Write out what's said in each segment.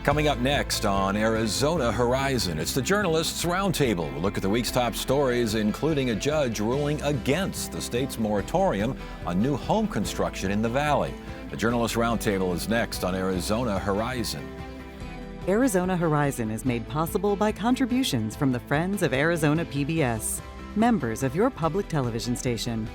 Coming up next on Arizona Horizon, it's the Journalists Roundtable. We'll look at the week's top stories, including a judge ruling against the state's moratorium on new home construction in the Valley. The Journalists Roundtable is next on Arizona Horizon. Arizona Horizon is made possible by contributions from the Friends of Arizona PBS, members of your public television station.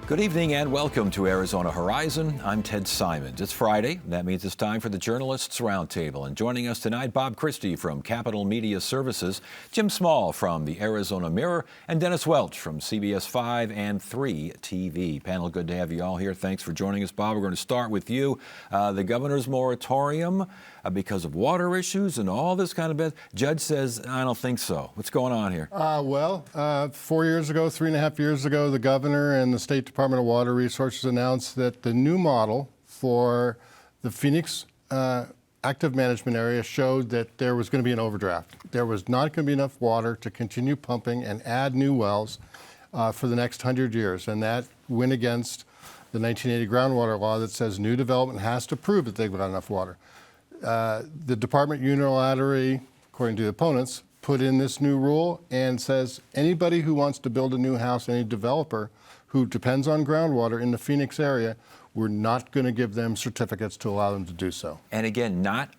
Good evening and welcome to Arizona Horizon. I'm Ted Simons. It's Friday. That means it's time for the Journalists Roundtable. And joining us tonight, Bob Christie from Capital Media Services, Jim Small from the Arizona Mirror, and Dennis Welch from CBS 5 and 3 TV. Panel, good to have you all here. Thanks for joining us, Bob. We're going to start with you. The governor's moratorium because of water issues and all this kind of bit. Judge says, I don't think so. What's going on here? 4 years ago, 3.5 years ago, the governor and the State Department of Water Resources announced that the new model for the Phoenix active management area showed that there was going to be an overdraft. There was not going to be enough water to continue pumping and add new wells for the next 100 years. And that went against the 1980 groundwater law that says new development has to prove that they've got enough water. The department unilaterally, according to the opponents, put in this new rule and says anybody who wants to build a new house, any developer who depends on groundwater in the Phoenix area, we're not going to give them certificates to allow them to do so. And again, not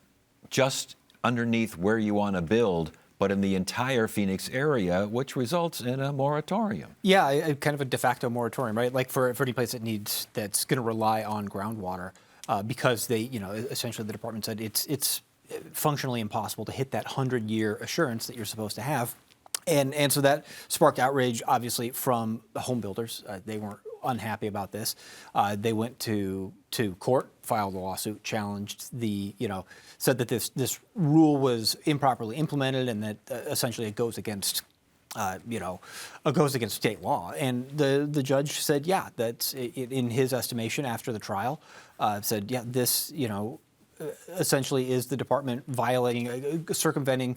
just underneath where you want to build, but in the entire Phoenix area, which results in a moratorium. Yeah, kind of a de facto moratorium, right? Like for any place that's going to rely on groundwater, because they, essentially the department said it's functionally impossible to hit that 100-year assurance that you're supposed to have. And so that sparked outrage, obviously, from the home builders. They weren't unhappy about this. They went to court, filed a lawsuit, challenged said that this rule was improperly implemented and that essentially it goes against state law. And the judge said, yeah, that's in his estimation after the trial, said, yeah, this, essentially is the department violating, circumventing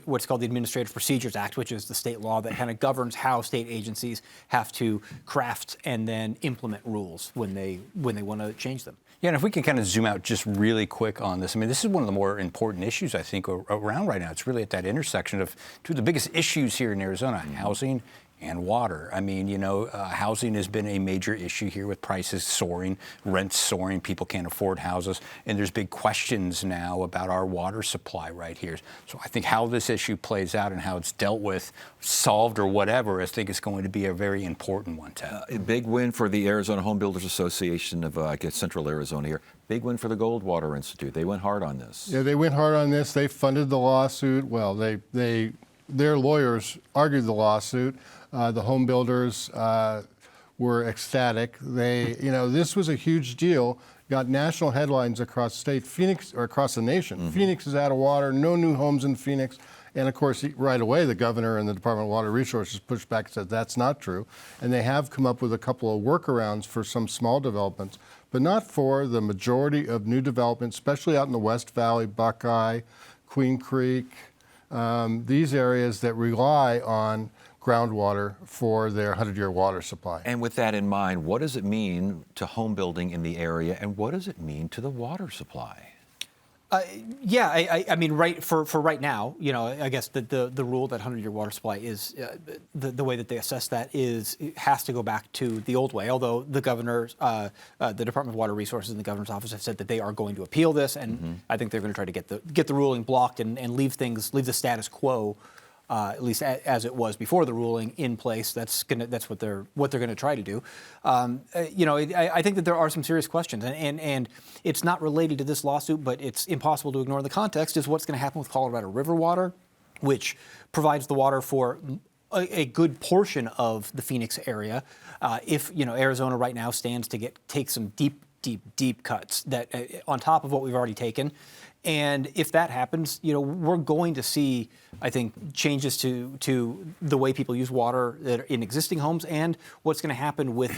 what's called the Administrative Procedures Act, which is the state law that kind of governs how state agencies have to craft and then implement rules when they want to change them. Yeah, and if we can kind of zoom out just really quick on this, I mean, this is one of the more important issues, I think, around right now. It's really at that intersection of two of the biggest issues here in Arizona, housing and water. I mean, housing has been a major issue here with prices soaring, rents soaring, people can't afford houses, and there's big questions now about our water supply right here. So I think how this issue plays out and how it's dealt with, solved or whatever, I think is going to be a very important one, Ted. A big win for the Arizona Home Builders Association of, Central Arizona here. Big win for the Goldwater Institute. They went hard on this. Yeah, they went hard on this. They funded the lawsuit. Well, their lawyers argued the lawsuit. The home builders were ecstatic. This was a huge deal. Got national headlines across state, Phoenix, or across the nation. Mm-hmm. Phoenix is out of water, no new homes in Phoenix. And of course, right away, the governor and the Department of Water Resources pushed back and said that's not true. And they have come up with a couple of workarounds for some small developments, but not for the majority of new developments, especially out in the West Valley, Buckeye, Queen Creek, these areas that rely on groundwater for their 100-year water supply. And with that in mind, what does it mean to home building in the area, and what does it mean to the water supply? I mean, for right now, I guess the rule that 100-year water supply is the way that they assess that it has to go back to the old way. Although the governor, the Department of Water Resources and the governor's office have said that they are going to appeal this, and I think they're going to try to get the ruling blocked and leave the status quo. At least as it was before the ruling in place. That's what they're going to try to do. I think that there are some serious questions, and it's not related to this lawsuit, but it's impossible to ignore the context. Is what's going to happen with Colorado River water, which provides the water for a good portion of the Phoenix area. If Arizona right now stands to take some deep cuts that on top of what we've already taken. And if that happens, we're going to see, I think, changes to the way people use water that are in existing homes and what's going to happen with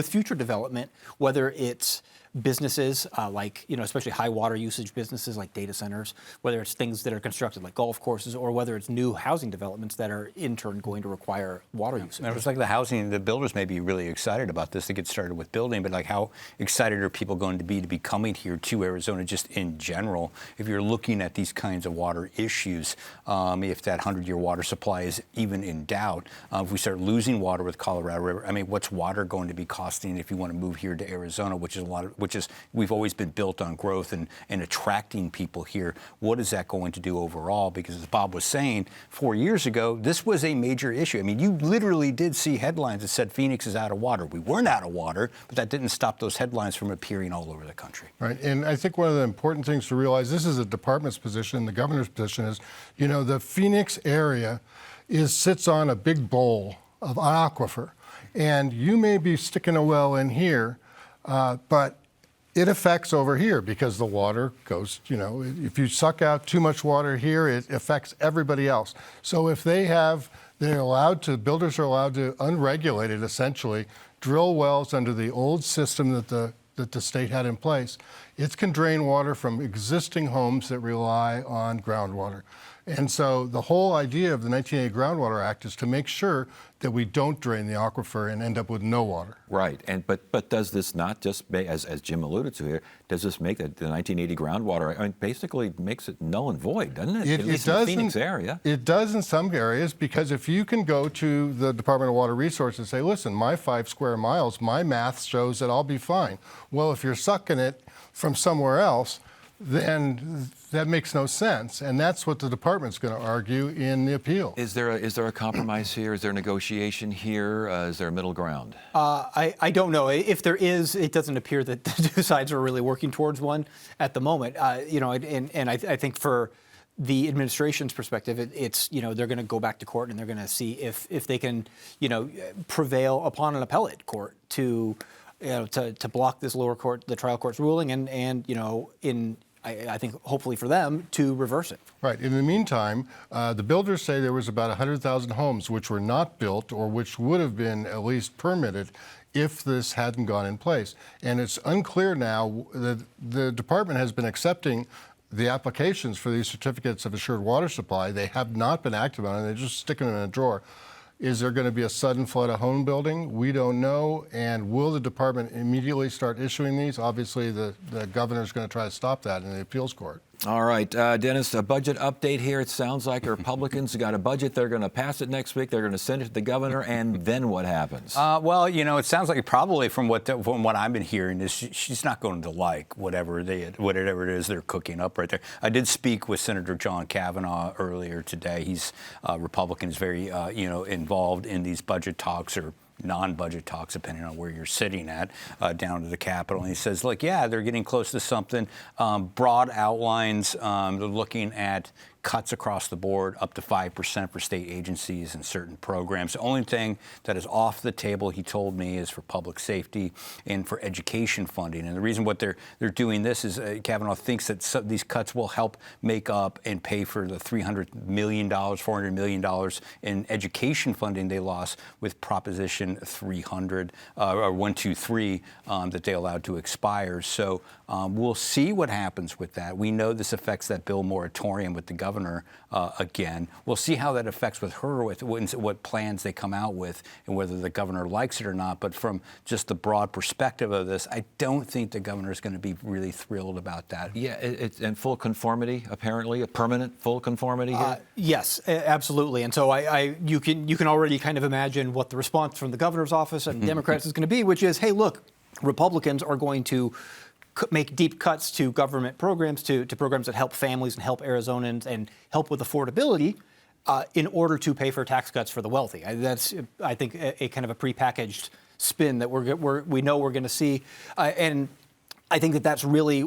future development, whether it's businesses like, especially high water usage businesses like data centers, whether it's things that are constructed like golf courses or whether it's new housing developments that are in turn going to require water usage. It was like the housing, the builders may be really excited about this to get started with building, but like how excited are people going to be coming here to Arizona just in general if you're looking at these kinds of water issues, if that 100-year water supply is even in doubt, if we start losing water with Colorado River, I mean, what's water going to be costing if you want to move here to Arizona, which is we've always been built on growth and attracting people here. What is that going to do overall? Because as Bob was saying, 4 years ago, this was a major issue. I mean, you literally did see headlines that said Phoenix is out of water. We weren't out of water, but that didn't stop those headlines from appearing all over the country. Right, and I think one of the important things to realize, this is the department's position, the governor's position is, the Phoenix area sits on a big bowl of aquifer. And you may be sticking a well in here, but it affects over here because the water goes, if you suck out too much water here, it affects everybody else. So if builders are allowed to, unregulated essentially, drill wells under the old system that the state had in place, it can drain water from existing homes that rely on groundwater. And so the whole idea of the 1980 Groundwater Act is to make sure that we don't drain the aquifer and end up with no water. Right, but does this not just, as Jim alluded to here, does this make the 1980 groundwater, basically makes it null and void, doesn't it? At least in the Phoenix area. It does in some areas, because if you can go to the Department of Water Resources and say, listen, my 5 square miles, my math shows that I'll be fine. Well, if you're sucking it from somewhere else, then that makes no sense. And that's what the department's going to argue in the appeal. Is there a compromise here? Is there a negotiation here? Is there a middle ground? I don't know. If there is, it doesn't appear that the two sides are really working towards one at the moment. And I think for the administration's perspective, it's they're going to go back to court and they're going to see if they can prevail upon an appellate court to block this lower court, the trial court's ruling, and I think hopefully for them to reverse it. Right. In the meantime, the builders say there was about 100,000 homes which were not built or which would have been at least permitted if this hadn't gone in place. And it's unclear now that the department has been accepting the applications for these certificates of assured water supply. They have not been active on it. They just stick them in a drawer. Is there going to be a sudden flood of home building? We don't know. And will the department immediately start issuing these? Obviously, the governor's going to try to stop that in the appeals court. All right, Dennis, a budget update here. It sounds like Republicans got a budget. They're going to pass it next week. They're going to send it to the governor, and then what happens? Well, it sounds like probably from what I've been hearing is she's not going to like whatever it is they're cooking up right there. I did speak with Senator John Kavanaugh earlier today. He's Republican, is very involved in these budget talks or non-budget talks, depending on where you're sitting at, down to the Capitol. And he says, look, yeah, they're getting close to something. Broad outlines, they're looking at cuts across the board, up to 5% for state agencies and certain programs. The only thing that is off the table, he told me, is for public safety and for education funding. And the reason what they're doing this is Kavanaugh thinks that these cuts will help make up and pay for the $300 million, $400 million in education funding they lost with Proposition 300 or 123 that they allowed to expire. So we'll see what happens with that. We know this affects that bill moratorium with the governor again. We'll see how that affects with her, with what plans they come out with, and whether the governor likes it or not. But from just the broad perspective of this, I don't think the governor is going to be really thrilled about that. Yeah, it's in full conformity, apparently, a permanent full conformity here? Yes, absolutely. And so you can already kind of imagine what the response from the governor's office and Democrats is going to be, which is, hey, look, Republicans are going to make deep cuts to government programs, to programs that help families and help Arizonans and help with affordability in order to pay for tax cuts for the wealthy. That's, I think, a kind of a prepackaged spin that we know we're going to see. And I think that's really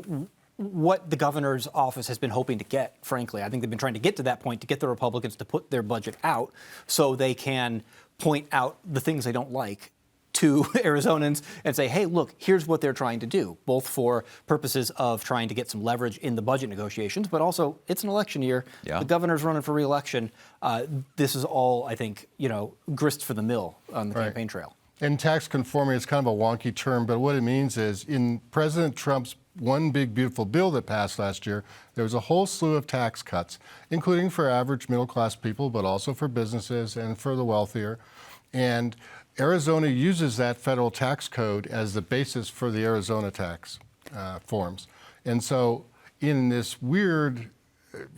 what the governor's office has been hoping to get, frankly. I think they've been trying to get to that point, to get the Republicans to put their budget out so they can point out the things they don't like to Arizonans and say, hey, look, here's what they're trying to do, both for purposes of trying to get some leverage in the budget negotiations, but also it's an election year. Yeah. The governor's running for re-election. This is all, I think, grist for the mill on the campaign trail. And tax conformity is kind of a wonky term, but what it means is in President Trump's one big beautiful bill that passed last year, there was a whole slew of tax cuts, including for average middle class people, but also for businesses and for the wealthier. And Arizona uses that federal tax code as the basis for the Arizona tax forms. And so in this weird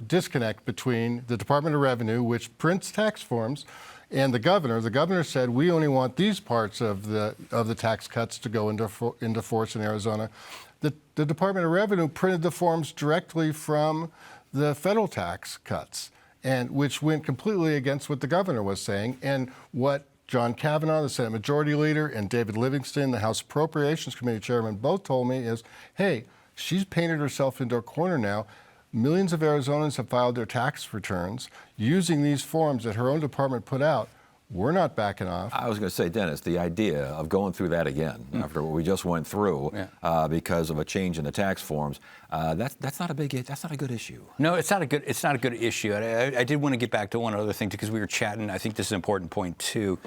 disconnect between the Department of Revenue, which prints tax forms, and the governor said, we only want these parts of the tax cuts to go into force in Arizona. The Department of Revenue printed the forms directly from the federal tax cuts, and which went completely against what the governor was saying and what John Kavanaugh, the Senate Majority Leader, and David Livingston, the House Appropriations Committee Chairman, both told me is, hey, she's painted herself into a corner now. Millions of Arizonans have filed their tax returns using these forms that her own department put out. We're not backing off. I was going to say, Dennis, the idea of going through that again after what we just went through because of a change in the tax forms, that's not a good issue. No, it's not a good issue. I did want to get back to one other thing because we were chatting. I think this is an important point too.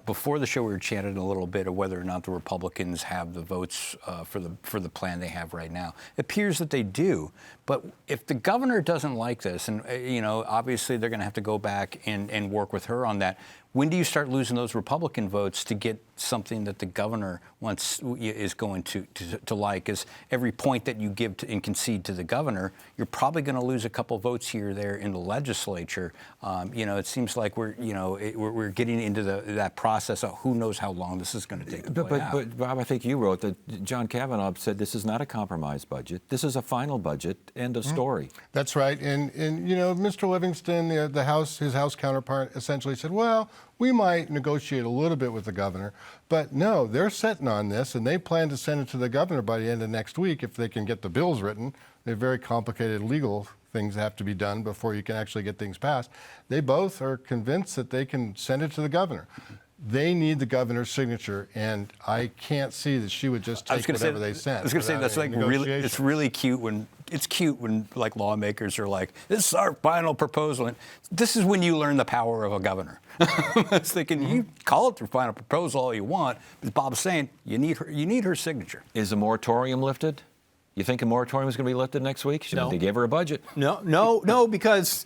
Before the show, we were chatting a little bit of whether or not the Republicans have the votes for the plan they have right now. It appears that they do, but if the governor doesn't like this, and obviously they're going to have to go back and work with her on that. When do you start losing those Republican votes to get something that the governor is going to like? Is every point that you give and concede to the governor, you're probably going to lose a couple votes here or there in the legislature. It seems like we're getting into that process of who knows how long this is going to take to play out. But Bob, I think you wrote that John Kavanaugh said this is not a compromise budget. This is a final budget. End of story. That's right. And Mr. Livingston, his House counterpart, essentially said, well, we might negotiate a little bit with the governor, but no, they're sitting on this, and they plan to send it to the governor by the end of next week if they can get the bills written. They're very complicated legal things that have to be done before you can actually get things passed. They both are convinced that they can send it to the governor. They need the governor's signature, and I can't see that she would just take whatever they sent. I was going to say that's like it's really cute when like lawmakers are like, this is our final proposal. And this is when you learn the power of a governor. I was thinking, you call it your final proposal all you want, but Bob's saying you need her signature. Is a moratorium lifted? You think a moratorium is going to be lifted next week? No. They gave her a budget. No, because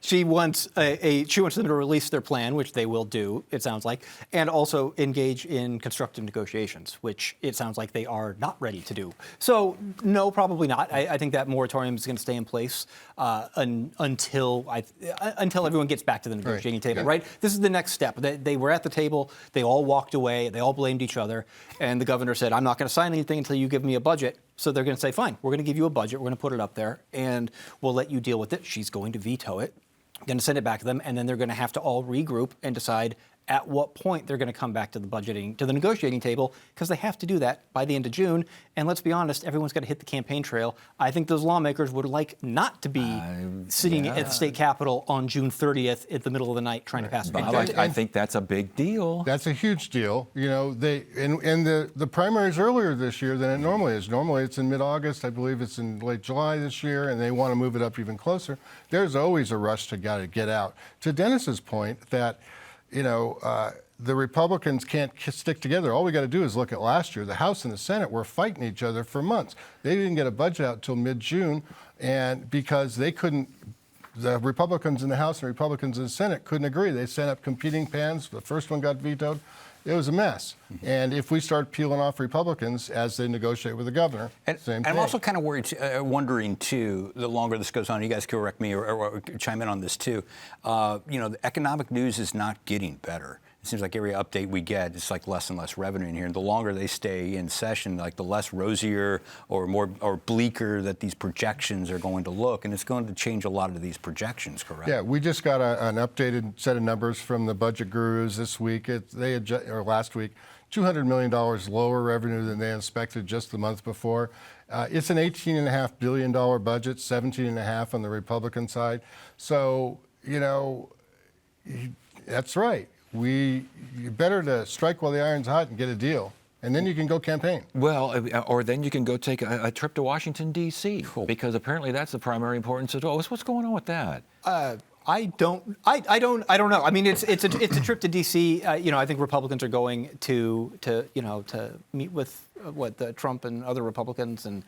she wants them to release their plan, which they will do, it sounds like, and also engage in constructive negotiations, which it sounds like they are not ready to do. So no, probably not. I think that moratorium is going to stay in place until everyone gets back to the negotiating table. Yeah. Right? This is the next step. They were at the table. They all walked away. They all blamed each other, and the governor said, "I'm not going to sign anything until you give me a budget." So they're going to say, fine, we're going to give you a budget, we're going to put it up there, and we'll let you deal with it. She's going to veto it, going to send it back to them, and then they're going to have to all regroup and decide at what point they're going to come back to the negotiating table, because they have to do that by the end of June. And let's be honest, everyone's got to hit the campaign trail. I think those lawmakers would like not to be sitting at the state capitol on June 30th at the middle of the night trying to pass a Bob, I think that's a big deal. That's a huge deal. The primaries earlier this year than it normally is. Normally it's in mid-August. I believe it's in late July this year, and they want to move it up even closer. There's always a rush to get out. To Dennis's point that the Republicans can't stick together. All we got to do is look at last year. The House and the Senate were fighting each other for months. They didn't get a budget out until mid-June, and because they couldn't, the Republicans in the House and Republicans in the Senate couldn't agree. They sent up competing plans. The first one got vetoed. It was a mess. And if we start peeling off Republicans as they negotiate with the governor, same thing. I'm also kind of wondering, too, the longer this goes on, you guys correct me or chime in on this, too. The economic news is not getting better. It seems like every update we get, it's like less and less revenue in here. And the longer they stay in session, like the less rosier or bleaker that these projections are going to look. And it's going to change a lot of these projections, correct? Yeah, we just got an updated set of numbers from the budget gurus this week. Last week, $200 million lower revenue than they expected just the month before. It's an $18.5 billion budget, $17.5 on the Republican side. So, that's right. You better to strike while the iron's hot and get a deal, and then you can go campaign. Well, or then you can go take a trip to Washington, D.C., because apparently that's the primary importance of all. What's going on with that? I don't know. I mean, it's a trip to D.C. I think Republicans are going to meet with the Trump and other Republicans and.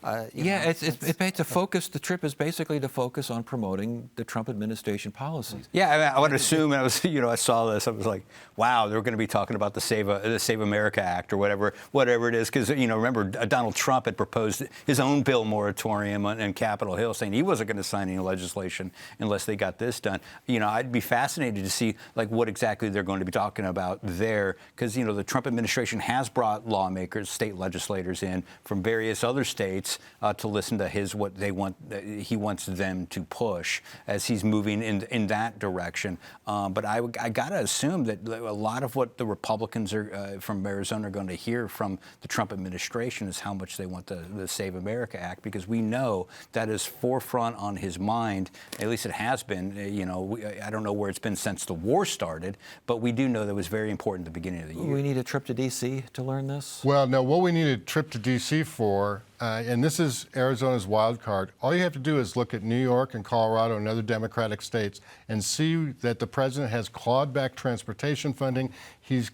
It's a focus. The trip is basically to focus on promoting the Trump administration policies. Yeah, I mean, I would assume, and I saw this, I was like, wow, they're going to be talking about the Save America Act or whatever it is, because remember Donald Trump had proposed his own bill moratorium on Capitol Hill, saying he wasn't going to sign any legislation unless they got this done. I'd be fascinated to see like what exactly they're going to be talking about there, because the Trump administration has brought lawmakers, state legislators in from various other states to listen to what they want. He wants them to push as he's moving in that direction. But I got to assume that a lot of what the Republicans from Arizona are going to hear from the Trump administration is how much they want the Save America Act, because we know that is forefront on his mind. At least it has been. I don't know where it's been since the war started, but we do know that it was very important at the beginning of the year. We need a trip to D.C. to learn this? Well, no, what we need a trip to D.C. for, and this is Arizona's wild card, all you have to do is look at New York and Colorado and other Democratic states and see that the president has clawed back transportation funding. He's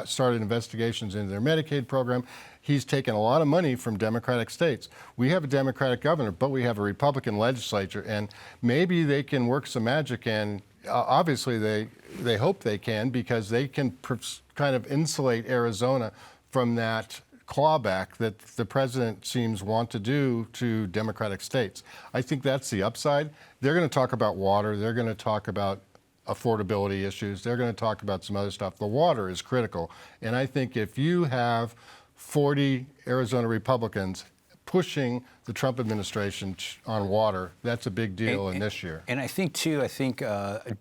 started investigations into their Medicaid program. He's taken a lot of money from Democratic states. We have a Democratic governor, but we have a Republican legislature, and maybe they can work some magic, and obviously they hope they can, because they can kind of insulate Arizona from that clawback that the president seems want to do to Democratic states. I think that's the upside. They're going to talk about water. They're going to talk about affordability issues. They're going to talk about some other stuff. The water is critical. And I think if you have 40 Arizona Republicans pushing the Trump administration on water, that's a big deal in this year. And I think, too,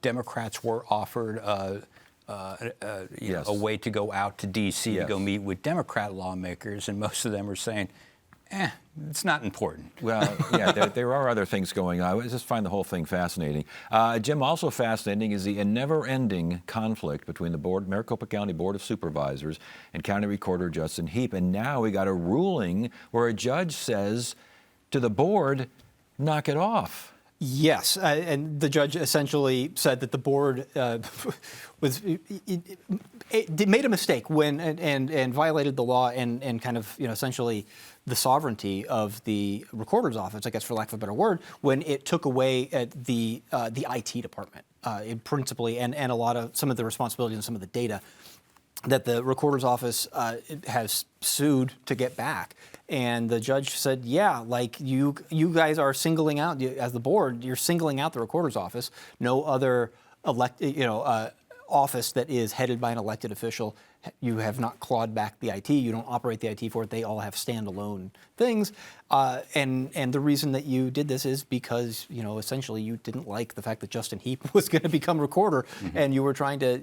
Democrats were offered Yes. a way to go out to D.C. Yes. to go meet with Democrat lawmakers, and most of them are saying, it's not important. Well, yeah, there are other things going on. I just find the whole thing fascinating. Jim, also fascinating is the never-ending conflict between the Maricopa County Board of Supervisors and County Recorder Justin Heap. And now we got a ruling where a judge says to the board, knock it off. Yes, and the judge essentially said that the board made a mistake when and violated the law and kind of essentially the sovereignty of the recorder's office, I guess for lack of a better word, when it took away the IT department principally and a lot of some of the responsibilities and some of the data that the recorder's office has sued to get back. And the judge said, yeah, like you guys are singling out, as the board, you're singling out the recorder's office. No other office that is headed by an elected official. You have not clawed back the IT. You don't operate the IT for it. They all have standalone things. And the reason that you did this is because, essentially you didn't like the fact that Justin Heap was going to become recorder, and you were trying to,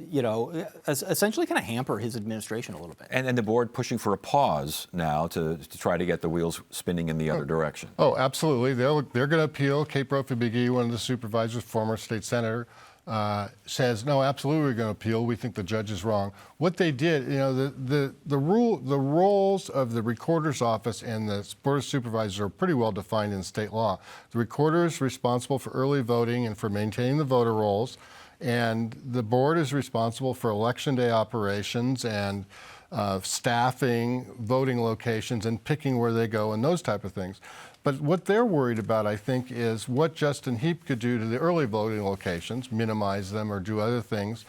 essentially kind of hamper his administration a little bit. And the board pushing for a pause now to try to get the wheels spinning in the other direction. Oh, absolutely. They're going to appeal. Kate Brophy-McGee, one of the supervisors, former state senator, says, no, absolutely we're going to appeal. We think the judge is wrong. What they did, the roles of the recorder's office and the board of supervisors are pretty well defined in state law. The recorder is responsible for early voting and for maintaining the voter rolls, and the board is responsible for election day operations and staffing, voting locations, and picking where they go and those type of things. But what they're worried about, I think, is what Justin Heap could do to the early voting locations, minimize them or do other things,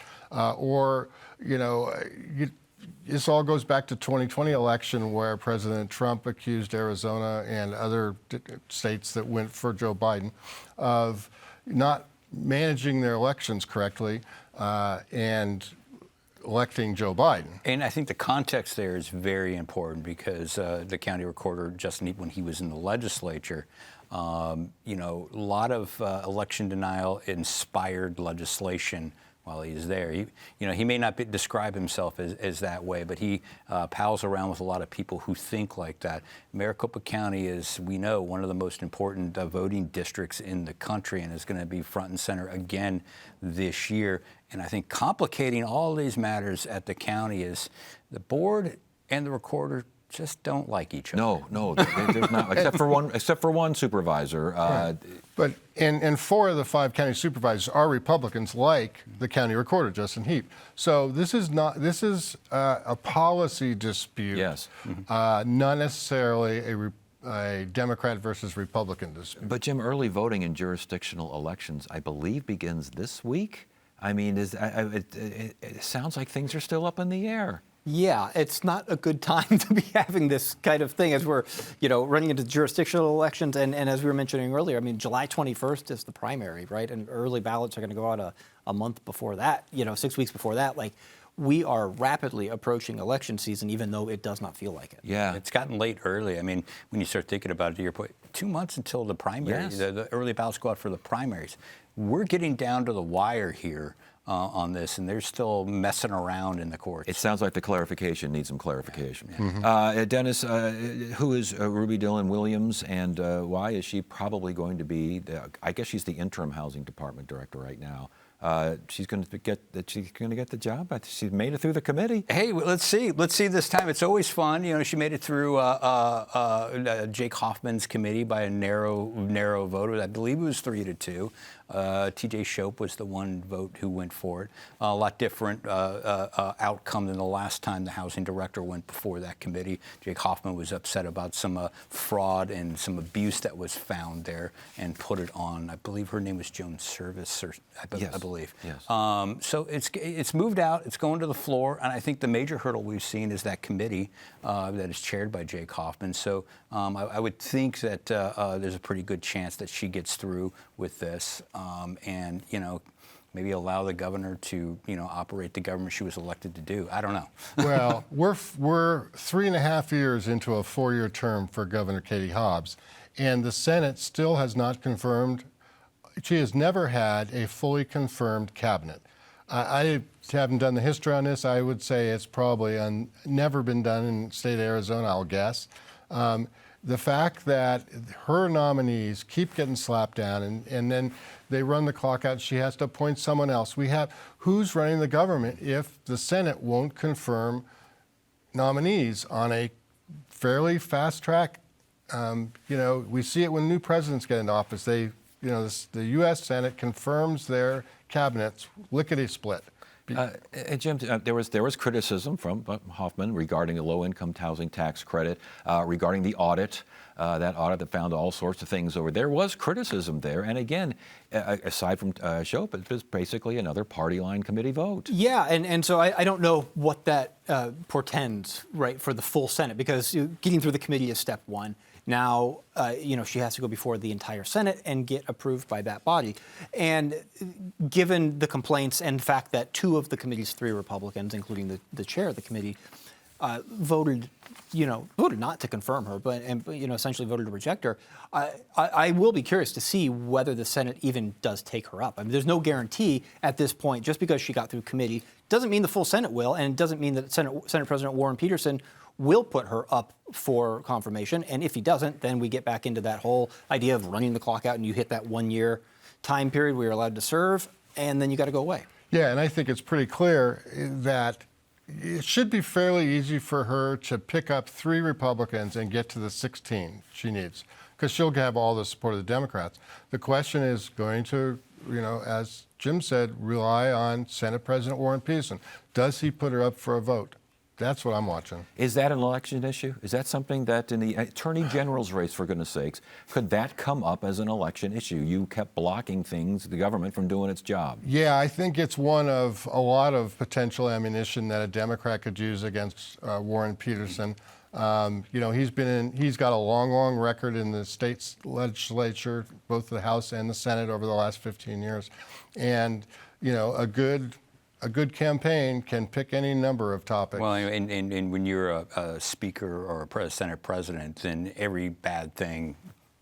this all goes back to 2020 election where President Trump accused Arizona and other states that went for Joe Biden of not managing their elections correctly and electing Joe Biden. And I think the context there is very important because the county recorder, Justin Heap, when he was in the legislature, a lot of election denial inspired legislation while he's there. He may not describe himself as that way, but he pals around with a lot of people who think like that. Maricopa County is, we know, one of the most important voting districts in the country and is going to be front and center again this year. And I think complicating all these matters at the county is the board and the recorder just don't like each other. No, there's not, except for one supervisor. But and 4 of the 5 county supervisors are Republicans, like the county recorder, Justin Heap. So this is a policy dispute. Yes. Not necessarily a Democrat versus Republican dispute. But Jim, early voting in jurisdictional elections, I believe, begins this week. I mean, it sounds like things are still up in the air. Yeah, it's not a good time to be having this kind of thing as we're, running into jurisdictional elections. And as we were mentioning earlier, I mean, July 21st is the primary, right? And early ballots are going to go out a month before that, 6 weeks before that. Like, we are rapidly approaching election season, even though it does not feel like it. Yeah. It's gotten late early. I mean, when you start thinking about it, to your point, 2 months until the primary, Yes. the early ballots go out for the primaries. We're getting down to the wire here on this, and they're still messing around in the courts. It sounds like the clarification needs some clarification. Dennis, who is Ruby Dillon Williams, and why is she probably going to be? I guess she's the interim housing department director right now. She's going to get the job. She's made it through the committee. Hey, let's see. Let's see this time. It's always fun. She made it through Jake Hoffman's committee by a narrow vote. I believe it was 3-2. T.J. Shope was the one vote who went for it. A lot different outcome than the last time the housing director went before that committee. Jake Hoffman was upset about some fraud and some abuse that was found there and put it on. I believe her name was Joan Service, I believe. Yes. So it's moved out. It's going to the floor, and I think the major hurdle we've seen is that committee that is chaired by Jake Hoffman. So I would think that there's a pretty good chance that she gets through with this. And maybe allow the governor to operate the government she was elected to do. I don't know. Well, we're 3.5 years into a 4-year term for Governor Katie Hobbs, and the Senate still has not confirmed. She has never had a fully confirmed cabinet. I haven't done the history on this. I would say it's probably never been done in the state of Arizona, I'll guess. The fact that her nominees keep getting slapped down and then they run the clock out, she has to appoint someone else. Who's running the government if the Senate won't confirm nominees on a fairly fast track? We see it when new presidents get into office. The U.S. Senate confirms their cabinets lickety-split. Jim, there was criticism from Hoffman regarding the low-income housing tax credit, regarding the audit, that audit that found all sorts of things over there. Was criticism there, and again, aside from Shope, it was basically another party line committee vote. Yeah, and so I don't know what that portends, right, for the full Senate, because getting through the committee is step one. Now, she has to go before the entire Senate and get approved by that body. And given the complaints and the fact that 2 of the committee's 3 Republicans, including the chair of the committee, voted not to confirm her, but essentially voted to reject her, I will be curious to see whether the Senate even does take her up. I mean, there's no guarantee at this point, just because she got through committee, doesn't mean the full Senate will, and it doesn't mean that Senate President Warren Peterson will put her up for confirmation. And if he doesn't, then we get back into that whole idea of running the clock out, and you hit that 1-year time period where you're allowed to serve, and then you got to go away. Yeah, and I think it's pretty clear that it should be fairly easy for her to pick up 3 Republicans and get to the 16 she needs, because she'll have all the support of the Democrats. The question is going to, as Jim said, rely on Senate President Warren Peterson. Does he put her up for a vote? That's what I'm watching. Is that an election issue? Is that something that in the Attorney General's race, for goodness sakes, could that come up as an election issue? You kept blocking the government from doing its job. Yeah, I think it's one of a lot of potential ammunition that a Democrat could use against Warren Peterson. He's got a long record in the state legislature, both the House and the Senate, over the last 15 years. And, a good campaign can pick any number of topics. Well, and when you're a speaker or a Senate president, then every bad thing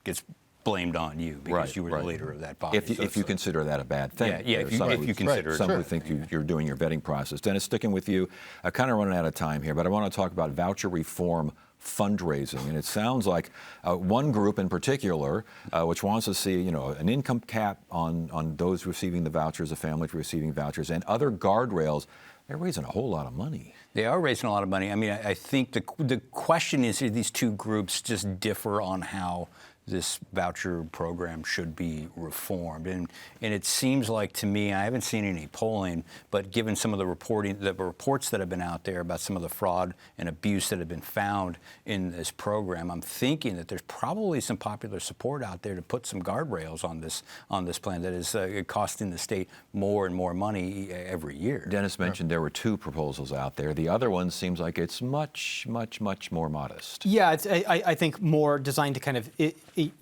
gets blamed on you because you were the leader of that body. If you consider that a bad thing. Yeah, if you consider it. Some who think you're doing your vetting process. Dennis, sticking with you, kind of running out of time here, but I want to talk about voucher reform fundraising, and it sounds like one group in particular, which wants to see, an income cap on those receiving the vouchers, the families receiving vouchers, and other guardrails They're raising a whole lot of money. They are raising a lot of money. I mean, I think the question is, these two groups just differ on how this voucher program should be reformed. And it seems like to me, I haven't seen any polling, but given some of the reports that have been out there about some of the fraud and abuse that have been found in this program, I'm thinking that there's probably some popular support out there to put some guardrails on this plan that is costing the state more and more money every year. Dennis mentioned there were two proposals out there. The other one seems like it's much, much, much more modest. Yeah, I think more designed to kind of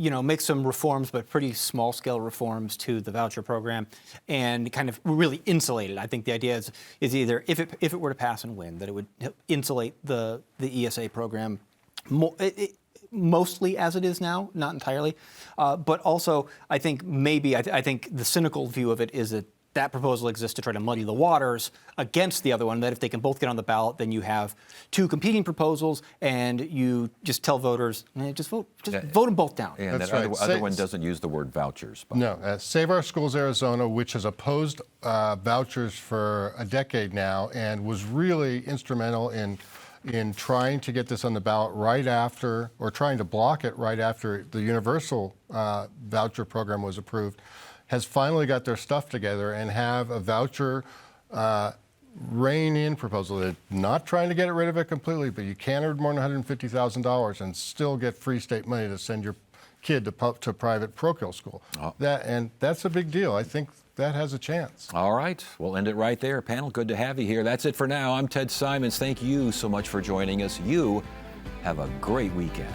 make some reforms, but pretty small-scale reforms to the voucher program, and kind of really insulate it. I think the idea is either if it were to pass and win, that it would insulate the ESA program mostly as it is now, not entirely, but also I think I think the cynical view of it is that proposal exists to try to muddy the waters against the other one, that if they can both get on the ballot, then you have two competing proposals, and you just tell voters, just vote them both down. And That's that right. other one doesn't use the word vouchers. Bob. No, Save Our Schools Arizona, which has opposed vouchers for a decade now and was really instrumental in trying to get this on the ballot right after, or trying to block it right after the universal voucher program was approved, has finally got their stuff together and have a voucher rein-in proposal. They're not trying to get rid of it completely, but you can't earn more than $150,000 and still get free state money to send your kid to private parochial school. Oh. That's a big deal. I think that has a chance. All right, we'll end it right there. Panel, good to have you here. That's it for now. I'm Ted Simons. Thank you so much for joining us. You have a great weekend.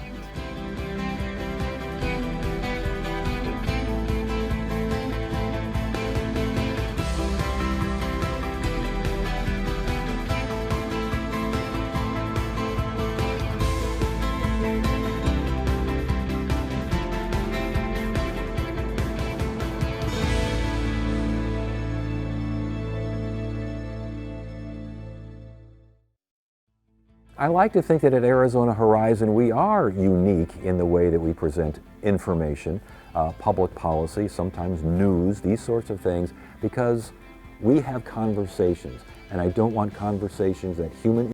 I like to think that at Arizona Horizon we are unique in the way that we present information, public policy, sometimes news, these sorts of things, because we have conversations, and I don't want conversations that human